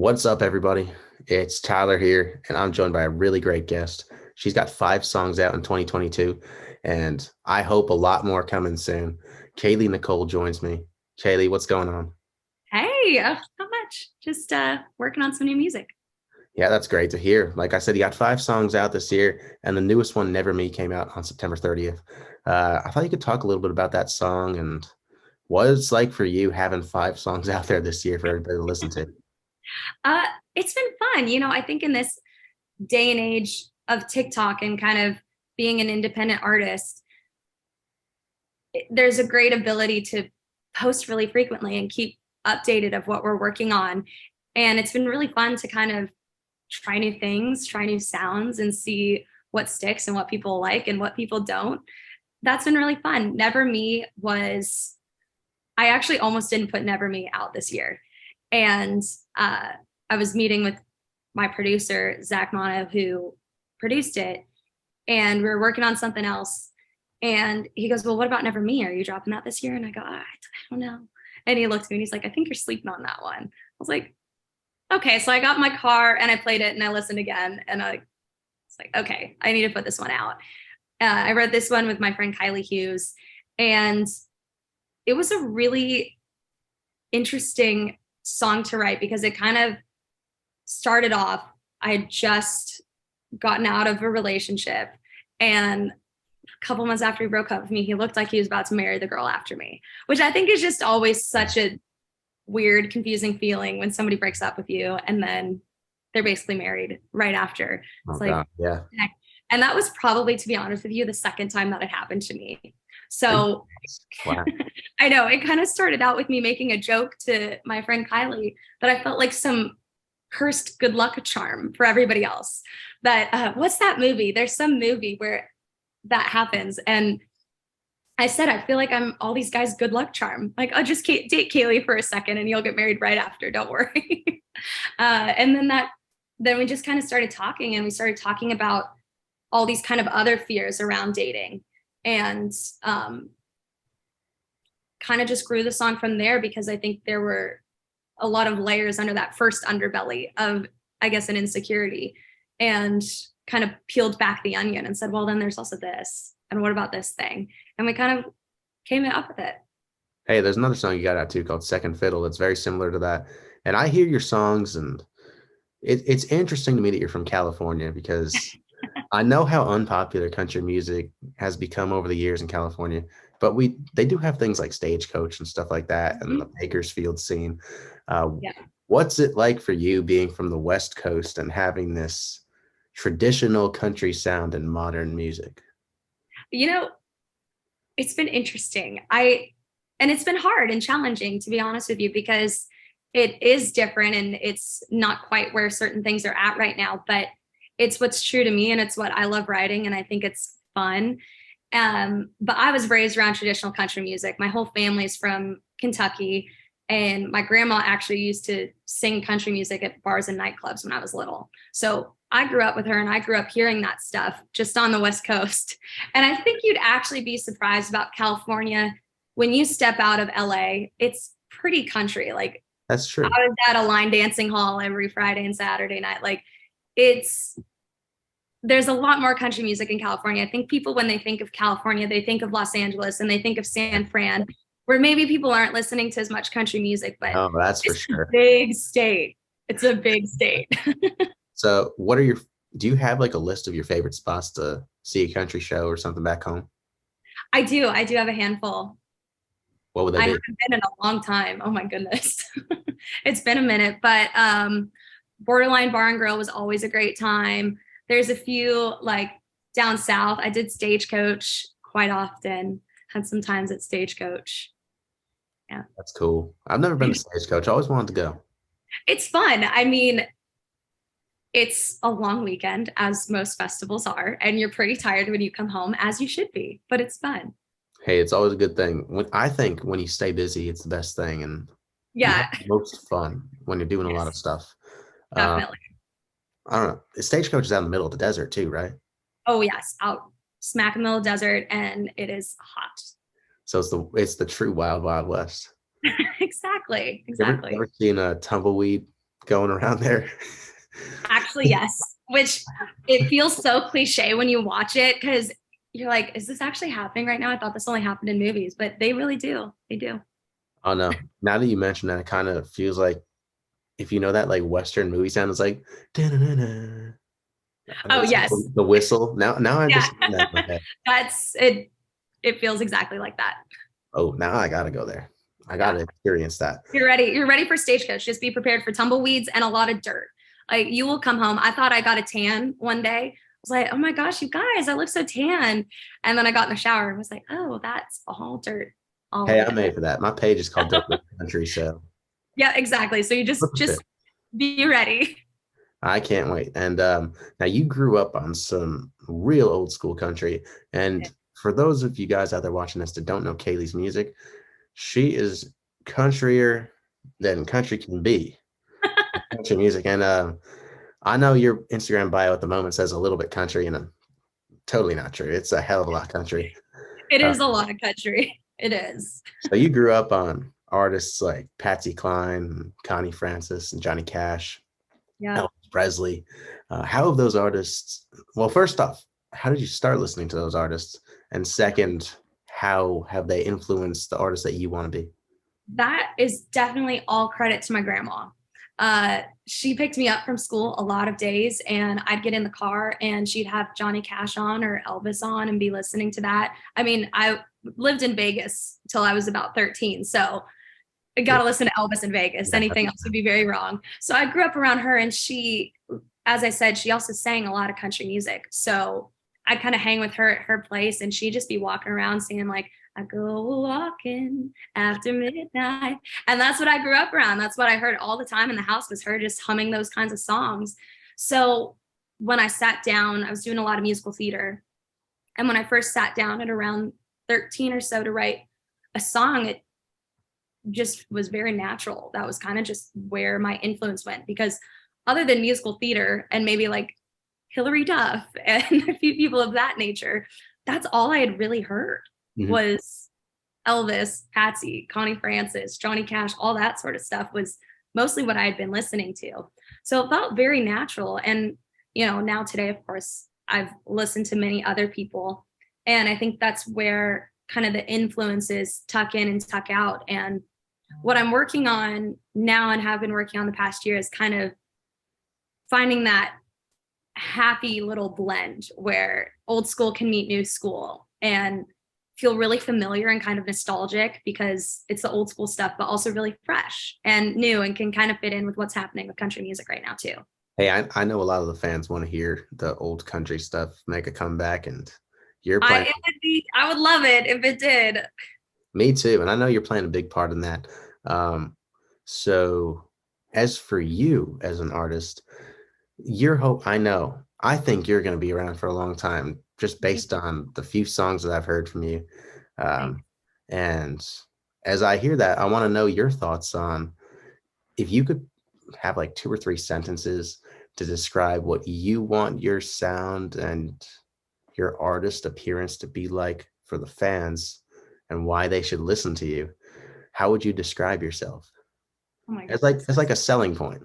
What's up, everybody? It's Tyler here, and I'm joined by a really great guest. She's got 5 songs out in 2022, and I hope a lot more coming soon. Kailey Nicole joins me. Kailey, what's going on? Hey, not much. Just working on some new music. Yeah, that's great to hear. Like I said, you got 5 songs out this year, and the newest one, Never Me, came out on September 30th. I thought you could talk a little bit about that song and what it's like for you having 5 songs out there this year for everybody to listen to. Uh, it's been fun. I think in this day and age of TikTok and kind of being an independent artist, there's a great ability to post really frequently and keep updated of what we're working on. And it's been really fun to kind of try new things, try new sounds, and see what sticks and what people like and what people don't. That's been really fun. Never Me was, I actually almost didn't put Never Me out this year. And I was meeting with my producer, Zach Mono, who produced it, and we were working on something else. And he goes, "Well, what about Never Me? Are you dropping that this year?" And I go, "I don't know." And he looked at me and he's like, "I think you're sleeping on that one." I was like, "Okay." So I got in my car and I played it and I listened again. And I was like, "Okay, I need to put this one out." I wrote this one with my friend Kylie Hughes. And it was a really interesting song to write because it kind of started off. I had just gotten out of a relationship, and a couple months after he broke up with me, he looked like he was about to marry the girl after me, which I think is just always such a weird, confusing feeling when somebody breaks up with you and then they're basically married right after. Oh, It's like, God. Yeah. and that was probably, to be honest with you, the second time that it happened to me. So Wow. I know it kind of started out with me making a joke to my friend Kylie that I felt like some cursed good luck charm for everybody else. That what's that movie? There's some movie where that happens, and I said I feel like I'm all these guys' good luck charm. Like I'll just date Kailey for a second, and you'll get married right after. Don't worry. And then we just kind of started talking, and we started talking about all these kind of other fears around dating, and kind of just grew the song from there because I think there were a lot of layers under that first underbelly of, I guess, an insecurity, and kind of peeled back the onion and said, well, then there's also this. And what about this thing? And we kind of came up with it. Hey, there's another song you got out too called Second Fiddle that's very similar to that. And I hear your songs, and it's interesting to me that you're from California because I know how unpopular country music has become over the years in California, but they do have things like Stagecoach and stuff like that and the Mm-hmm. Bakersfield scene. Uh, Yeah. what's it like for you being from the West Coast and having this traditional country sound in modern music? You know, it's been interesting. And it's been hard and challenging, to be honest with you, because it is different and it's not quite where certain things are at right now, but it's what's true to me and it's what I love writing. And I think it's fun. But I was raised around traditional country music. My whole family's from Kentucky, and my grandma actually used to sing country music at bars and nightclubs when I was little. So I grew up with her and I grew up hearing that stuff just on the West Coast. And I think you'd actually be surprised about California when you step out of LA. It's pretty country. Like That's true. I was at a line dancing hall every Friday and Saturday night. Like it's there's a lot more country music in California. I think people, when they think of California, they think of Los Angeles and they think of San Fran, where maybe people aren't listening to as much country music, but Oh, that's for it's a sure. big state. It's a big state. So, do you have like a list of your favorite spots to see a country show or something back home? I do. I do have a handful. What would they I be? haven't been in a long time. Oh my goodness. It's been a minute, but Borderline Bar and Grill was always a great time. There's a few like down south. I did Stagecoach quite often. Had some times at Stagecoach. Yeah. That's cool. I've never been to Stagecoach. I always wanted to go. It's fun. I mean, it's a long weekend, as most festivals are, and you're pretty tired when you come home, as you should be, but it's fun. Hey, it's always a good thing. I think when you stay busy, it's the best thing, and you have Yeah, the most fun when you're doing a lot of yes, stuff. Uh, definitely. I don't know. The Stagecoach is out in the middle of the desert too, right? Oh, yes, out smack in the middle of the desert, and it is hot. So it's the true wild wild west. Exactly, You ever exactly. seen a tumbleweed going around there? Actually, yes, which it feels so cliche when you watch it because you're like, is this actually happening right now? I thought this only happened in movies, but they really do. They do. Oh no. Now that you mention that, it kind of feels like if you know that like Western movie sound, it's like "Da-na-na-na." Oh, It's yes. the whistle. Now I Yeah. understand that in my head. That's it. It feels exactly like that. Oh, now I gotta go there. I Yeah. gotta experience that. You're ready. You're ready for Stagecoach. Just be prepared for tumbleweeds and a lot of dirt. Like you will come home. I thought I got a tan one day. I was like, oh my gosh, you guys, I look so tan. And then I got in the shower and was like, oh, that's all dirt all Hey, over I'm the made for that. My page is called Dirt Rich Country, so Yeah, exactly. So you just perfect. be ready. I can't wait. And now you grew up on some real old school country. And for those of you guys out there watching this that don't know Kailey's music, she is countryer than country can be. Country music. And I know your Instagram bio at the moment says a little bit country, and I'm totally not true. It's a hell of a lot country. It Uh, is a lot of country. It is. so you grew up on artists like Patsy Cline, Connie Francis, and Johnny Cash, Yeah. Elvis Presley. How have those artists? Well, first off, how did you start listening to those artists? And second, how have they influenced the artists that you want to be? That is definitely all credit to my grandma. She picked me up from school a lot of days, and I'd get in the car and she'd have Johnny Cash on or Elvis on and be listening to that. I mean, I lived in Vegas till I was about 13. So I got to listen to Elvis in Vegas. Anything else would be very wrong. So I grew up around her, and she, as I said, she also sang a lot of country music. So I'd kind of hang with her at her place, and she'd just be walking around singing like, I go walking after midnight. And that's what I grew up around. That's what I heard all the time in the house, was her just humming those kinds of songs. So when I sat down, I was doing a lot of musical theater. And when I first sat down at around 13 or so to write a song, it just was very natural. That was kind of just where my influence went, because other than musical theater and maybe like Hilary Duff and a few people of that nature, that's all I had really heard Mhm. was Elvis, Patsy, Connie Francis, Johnny Cash, all that sort of stuff was mostly what I had been listening to. So it felt very natural. And, now today, of course, I've listened to many other people. And I think that's where kind of the influences tuck in and tuck out. And what I'm working on now and have been working on the past year is kind of finding that happy little blend where old school can meet new school and feel really familiar and kind of nostalgic because it's the old school stuff, but also really fresh and new and can kind of fit in with what's happening with country music right now too. Hey, I know a lot of the fans want to hear the old country stuff make a comeback, and you're playing. I would love it if it did. Me too, and I know you're playing a big part in that. Um, so, as for you as an artist, your hope, I think you're going to be around for a long time, just based on the few songs that I've heard from you. Um, and as I hear that, I want to know your thoughts on if you could have like two or three sentences to describe what you want your sound and your artist appearance to be like for the fans and why they should listen to you. How would you describe yourself Oh my as goodness. like a selling point?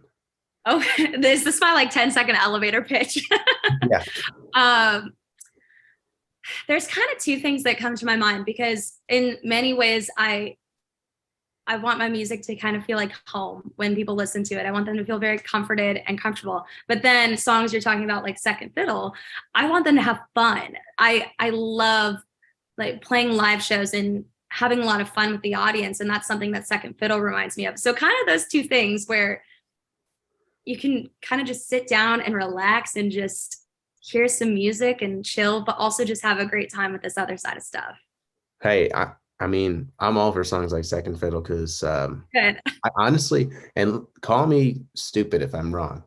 Oh, is this my like 10-second elevator pitch? Yeah. um, there's kind of two things that come to my mind, because in many ways I want my music to kind of feel like home when people listen to it. I want them to feel very comforted and comfortable. But then songs you're talking about, like Second Fiddle, I want them to have fun. I love like playing live shows and having a lot of fun with the audience. And that's something that Second Fiddle reminds me of. So kind of those two things where you can kind of just sit down and relax and just hear some music and chill, but also just have a great time with this other side of stuff. Hey, I mean, I'm all for songs like Second Fiddle because Good. I honestly, and call me stupid if I'm wrong,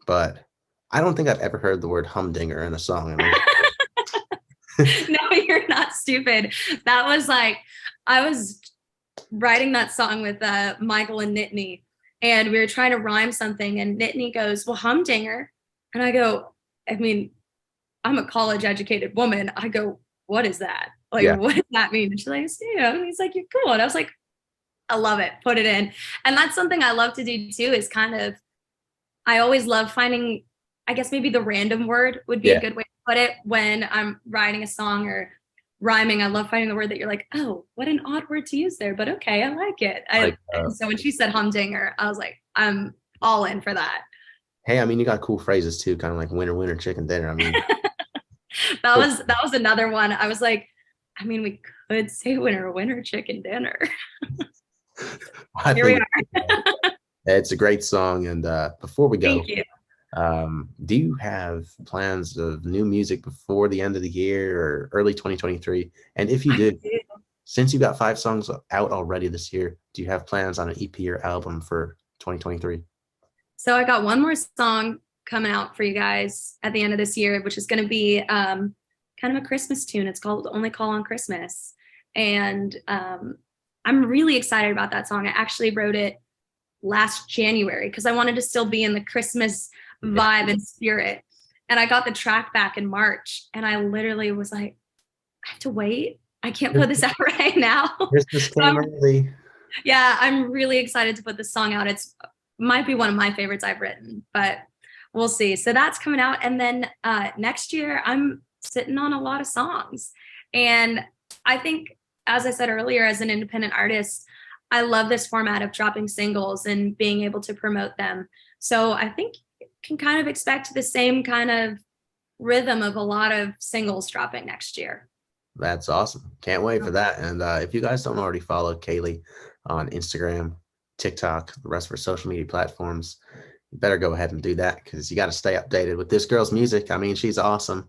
but I don't think I've ever heard the word humdinger in a song. No, you're not stupid. That was like, I was writing that song with Michael and Nittany, and we were trying to rhyme something, and Nittany goes, well, humdinger. And I go, I mean, I'm a college educated woman. I go, what is that? Like, Yeah. what does that mean? And she's like, and he's like, you're cool. And I was like, I love it. Put it in. And that's something I love to do too, is kind of I always love finding, I guess maybe the random word would be a Yeah. good way to put it when I'm writing a song or rhyming. I love finding the word that you're like, oh, what an odd word to use there, but okay, I like it. Like, And so when she said humdinger, I was like, I'm all in for that. hey, I mean, you got cool phrases too, kind of like winner, winner, chicken dinner. I mean, That was another one. I was like, I mean, we could say winner, winner, chicken dinner. I Here we think are. it's a great song. And before we go, Thank you. do you have plans of new music before the end of the year or early 2023? And if you I do, do. since you got 5 songs out already this year, do you have plans on an EP or album for 2023? So I got one more song coming out for you guys at the end of this year, which is going to be kind of a Christmas tune. It's called Only Call on Christmas. And I'm really excited about that song. I actually wrote it last January because I wanted to still be in the Christmas Yeah. vibe and spirit. And I got the track back in March and I literally was like, I have to wait. I can't put this out right now. Christmas So came early. yeah, I'm really excited to put this song out. It's might be one of my favorites I've written, but we'll see. So that's coming out. And then next year, I'm sitting on a lot of songs. And I think, as I said earlier, as an independent artist, I love this format of dropping singles and being able to promote them. So I think you can kind of expect the same kind of rhythm of a lot of singles dropping next year. That's awesome. Can't wait for that. And if you guys don't already follow Kailey on Instagram, TikTok, the rest of her social media platforms, you better go ahead and do that because you got to stay updated with this girl's music. I mean, she's awesome.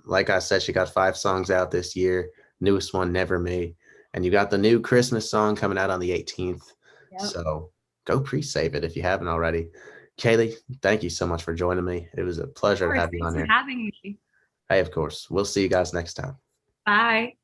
Like I said, she got 5 songs out this year. Newest one, Never Me. And you got the new Christmas song coming out on the 18th. Yep. So go pre-save it if you haven't already. Kaylee, thank you so much for joining me. It was a Of pleasure to course. have you Thanks on for here. having me. Hey, of course. We'll see you guys next time. Bye.